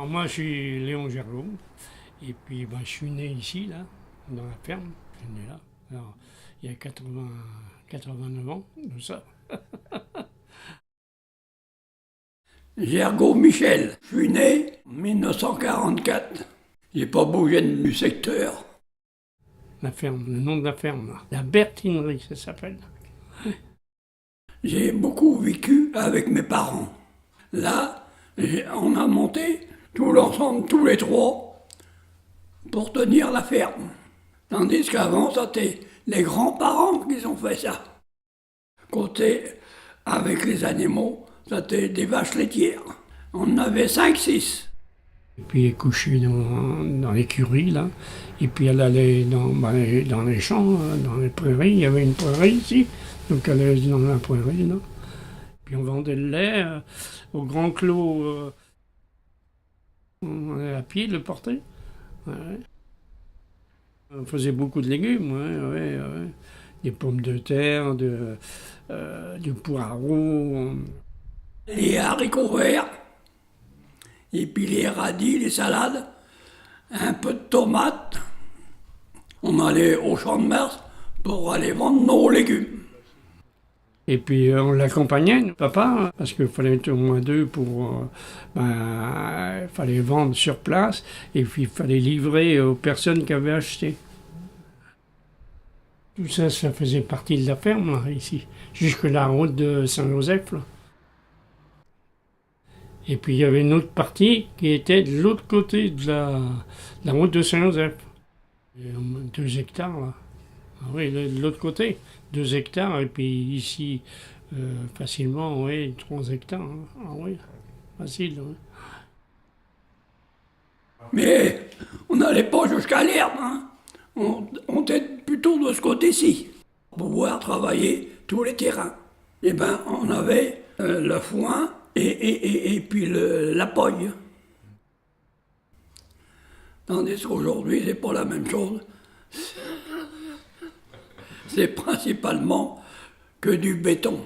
Alors moi, je suis Léon Gerlot, et puis je suis né ici, là, dans la ferme. Je suis né là. Alors, il y a 89 ans, tout ça. Gergaud Michel, je suis né en 1944. J'ai pas bougé du secteur. La ferme, le nom de la ferme, là. La Bertinerie, ça s'appelle. J'ai beaucoup vécu avec mes parents. Là, on a monté tout l'ensemble, tous les trois, pour tenir la ferme. Tandis qu'avant, c'était les grands-parents qui ont fait ça. Côté avec les animaux, c'était des vaches laitières. On en avait 5-6. Et puis elle est couchée dans l'écurie, là. Et puis elle allait dans les champs, dans les prairies. Il y avait une prairie ici, donc elle allait dans la prairie, là. Puis on vendait le lait au Grand Clos. On allait à pied le porter. Ouais. On faisait beaucoup de légumes, ouais. Des pommes de terre, du poireau. Les haricots verts, et puis les radis, les salades, un peu de tomates. On allait au champ de Mars pour aller vendre nos légumes. Et puis on l'accompagnait, papa, parce qu'il fallait être au moins deux pour... il fallait vendre sur place, et puis il fallait livrer aux personnes qui avaient acheté. Tout ça, ça faisait partie de la ferme, là, ici, jusque la route de Saint-Joseph, là. Et puis il y avait une autre partie qui était de l'autre côté de la route de Saint-Joseph. 2 hectares, là. Ah oui, de l'autre côté, 2 hectares, et puis ici, facilement, oui, 3 hectares. Hein. Ah oui, facile. Oui. Mais on n'allait pas jusqu'à l'herbe. Hein. On était plutôt de ce côté-ci, pour pouvoir travailler tous les terrains. Eh bien, on avait le foin et puis la pogne. Tandis qu'aujourd'hui, c'est pas la même chose. C'est principalement que du béton.